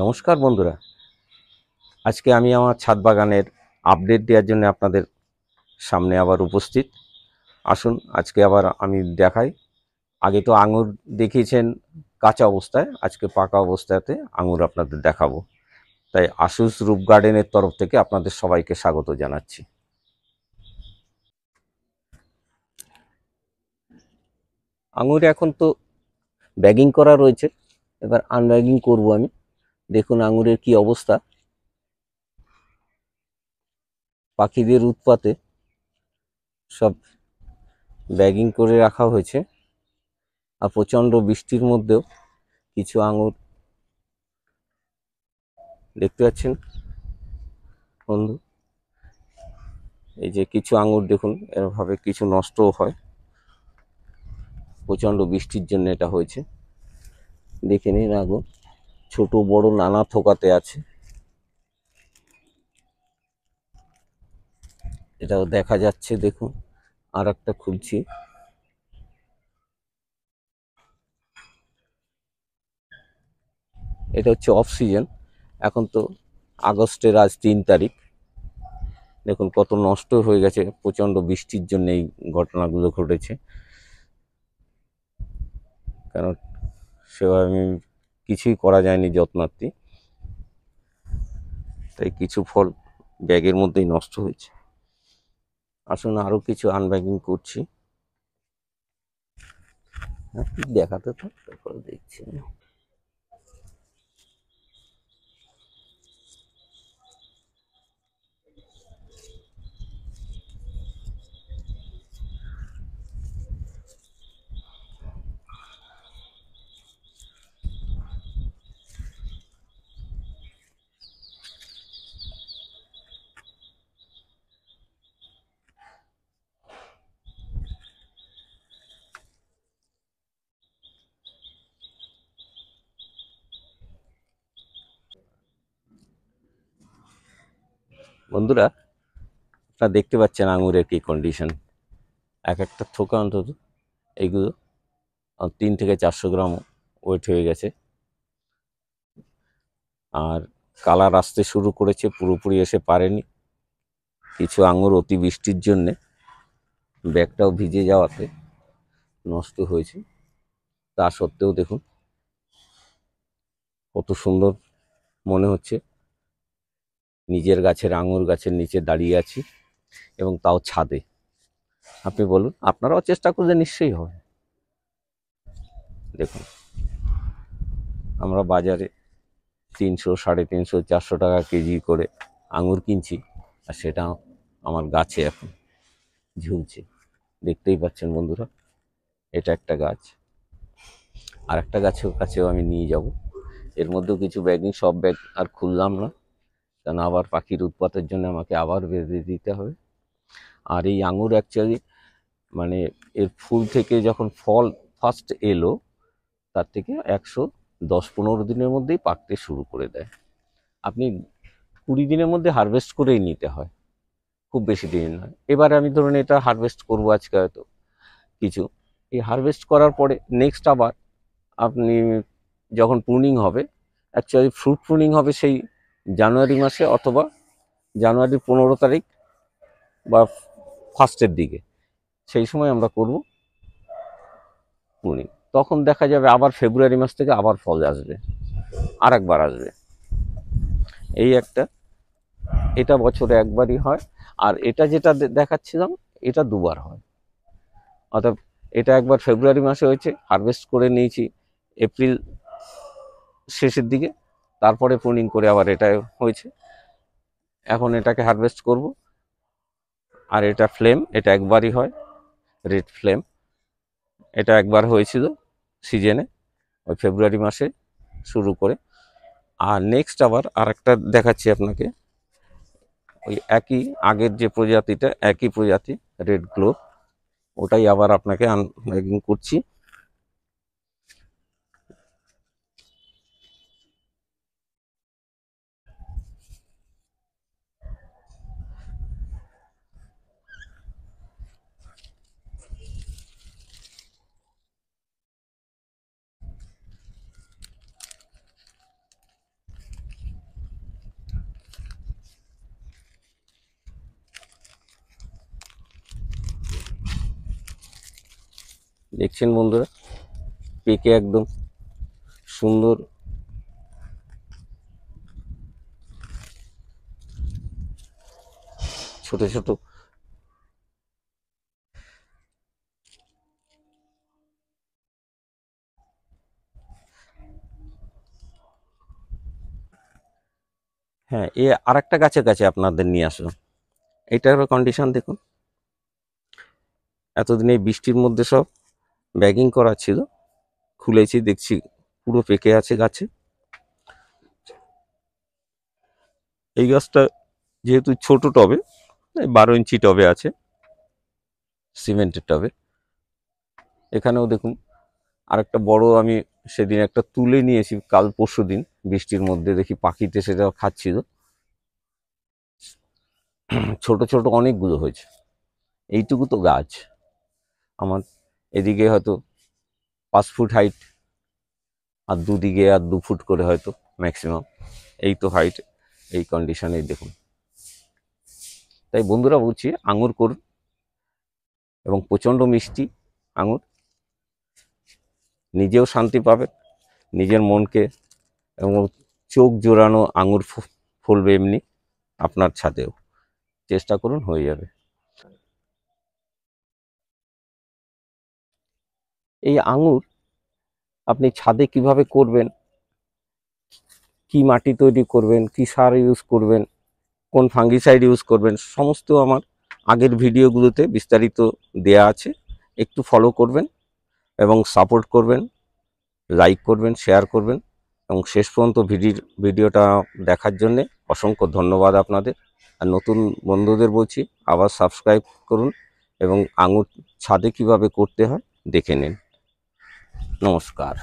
নমস্কার বন্ধুরা, আজকে আমি আমার ছাদ বাগানের আপডেট দেওয়ার জন্য আপনাদের সামনে আবার উপস্থিত। আসুন আজকে আবার আমি দেখাই। আগে তো আঙুর দেখিয়েছেন কাঁচা অবস্থায়, আজকে পাকা অবস্থাতে আঙুর আপনাদের দেখাবো। তাই আশুস রূপ গার্ডেনের তরফ থেকে আপনাদের সবাইকে স্বাগত জানাচ্ছি। আঙুর এখন তো ব্যাগিং করা রয়েছে, এবার আনব্যাগিং করব আমি। দেখুন আঙুরের কি অবস্থা, পাখিদের উৎপাতে সব ব্যাগিং করে রাখা হয়েছে। আর প্রচণ্ড বৃষ্টির মধ্যেও কিছু আঙুর দেখতে পাচ্ছেন বন্ধু, এই যে কিছু আঙুর দেখুন এভাবে কিছু নষ্টও হয়, প্রচণ্ড বৃষ্টির জন্য এটা হয়েছে। দেখে নিন আঙুর ছোট বড় নানা থোকাতে আছে, এটাও দেখা যাচ্ছে। দেখুন আর একটা খুলছি, এটা হচ্ছে অফ সিজন। এখন তো আগস্টের আজ 3 তারিখ, দেখুন কত নষ্ট হয়ে গেছে, প্রচণ্ড বৃষ্টির জন্য এই ঘটনাগুলো ঘটেছে। কারণ সেভাবে আমি কিছুই করা যায়নি যত্নার্থী, তাই কিছু ফল ব্যাগের মধ্যেই নষ্ট হয়েছে। আসুন আরও কিছু আনব্যাগিং করছি। দেখাতে তো তারপর দেখছি। বন্ধুরা, আপনারা দেখতে পাচ্ছেন আঙুরের কি কন্ডিশন। এক একটা থোকা অন্তত এইগুলো 3 থেকে 400 গ্রাম ওয়েট হয়ে গেছে। আর কালার আসতে শুরু করেছে, পুরোপুরি এসে পারেনি। কিছু আঙুর অতি বৃষ্টির জন্যে ব্যাগটাও ভিজে যাওয়াতে নষ্ট হয়েছে। তা সত্ত্বেও দেখুন কত সুন্দর মনে হচ্ছে, নিজের গাছের আঙুর গাছের নিচে দাঁড়িয়ে আছি, এবং তাও ছাদে। আপনি বলুন, আপনারাও চেষ্টা করলে নিশ্চয়ই হবে। দেখুন আমরা বাজারে 300, 350, 400 টাকা কেজি করে আঙুর কিনছি, আর সেটা আমার গাছে এখন ঝুলছে। দেখতেই পাচ্ছেন বন্ধুরা, এটা একটা গাছ, আর একটা গাছের কাছেও আমি নিয়ে যাব। এর মধ্যেও কিছু ব্যাগিং, সব ব্যাগ আর খুললাম না, কারণ আবার পাখির উৎপাতের জন্য আমাকে আবার বেঁধে দিতে হবে। আর এই আঙুর অ্যাকচুয়ালি মানে এর ফুল থেকে যখন ফল ফার্স্ট এলো, তার থেকে 110-15 দিনের মধ্যেই পাকতে শুরু করে দেয়। আপনি 20 দিনের মধ্যে হারভেস্ট করেই নিতে হয়, খুব বেশি দিন নয়। এবার আমি ধরুন এটা হারভেস্ট করবো আজকে, হয়তো কিছু এই হারভেস্ট করার পরে নেক্সট আবার আপনি যখন প্রুনিং হবে, অ্যাকচুয়ালি ফ্রুট প্রুনিং হবে সেই জানুয়ারি মাসে, অথবা জানুয়ারির 15 তারিখ বা ফার্স্টের দিকে, সেই সময় আমরা করব প্রুনিং। তখন দেখা যাবে আবার ফেব্রুয়ারি মাস থেকে আবার ফল আসবে, আর একবার আসবে। এই একটা, এটা বছরে একবারই হয়। আর এটা যেটা দেখাচ্ছিলাম, এটা দুবার হয়। অর্থাৎ এটা একবার ফেব্রুয়ারি মাসে হয়েছে, হারভেস্ট করে নিয়েছি এপ্রিল শেষের দিকে, তারপরে প্রুনিং করে আবার এটা হয়েছে। এখন এটাকে হারভেস্ট করব। আর এটা ফ্লেম, এটা একবারই হয়, রেড ফ্লেম। এটা একবার হয়েছিল সিজনে, ওই ফেব্রুয়ারি মাসে শুরু করে। আর নেক্সট আবার আরেকটা দেখাচ্ছি আপনাকে, ওই একই আগের যে প্রজাতিটা, একই প্রজাতি রেড গ্লো, ওটাই আবার আপনাকে আনব্যাগিং করছি। দেখছেন বন্ধুরা, পেকে একদম সুন্দর। ছোট ছোট হ্যাঁ, এ আর একটা গাছের কাছে আপনাদের নিয়ে আসলাম। এটার কন্ডিশন দেখুন। এতদিন এই বৃষ্টির মধ্যে সব ব্যাগিং করা ছিল, খুলেছি দেখছি পুরো পেকে আছে গাছে। এই গাছটা যেহেতু ছোট টবে, 12 ইঞ্চি টবে আছে, সিমেন্টের টবে। এখানেও দেখুন আরেকটা বড়, আমি সেদিন একটা তুলে নিয়েছি কাল পরশু দিন, বৃষ্টির মধ্যে দেখি পাখিতে সেটা খাচ্ছিল। ছোট ছোট অনেকগুলো হয়েছে। এইটুকু তো গাছ আমার, এদিকে হয়তো 5 ফুট হাইট, আর দুদিকে আর 2 ফুট করে হয়তো ম্যাক্সিমাম, এই তো হাইট। এই কন্ডিশনে দেখুন। তাই বন্ধুরা বলছি, আঙুর করুন, এবং প্রচণ্ড মিষ্টি আঙুর, নিজেও শান্তি পাবেন, নিজের মনকে, এবং চোখ জোড়ানো আঙুর ফলবে এমনি আপনার ছাদেও। চেষ্টা করুন, হয়ে যাবে। এই আঙুর আপনি ছাদে কিভাবে করবেন, কি মাটি তৈরি করবেন, কি সার ইউজ করবেন, কোন ফাঙ্গিসাইড ইউজ করবেন, সমস্ত আমার আগের ভিডিওগুলোতে বিস্তারিত দেয়া আছে। একটু ফলো করবেন এবং সাপোর্ট করবেন, লাইক করবেন, শেয়ার করবেন, এবং শেষ পর্যন্ত ভিডিওটা দেখার জন্যে অসংখ্য ধন্যবাদ আপনাদের। আর নতুন বন্ধুদের বলছি, আবার সাবস্ক্রাইব করুন এবং আঙুর ছাদে কিভাবে করতে হয় দেখে নিন। নমস্কার।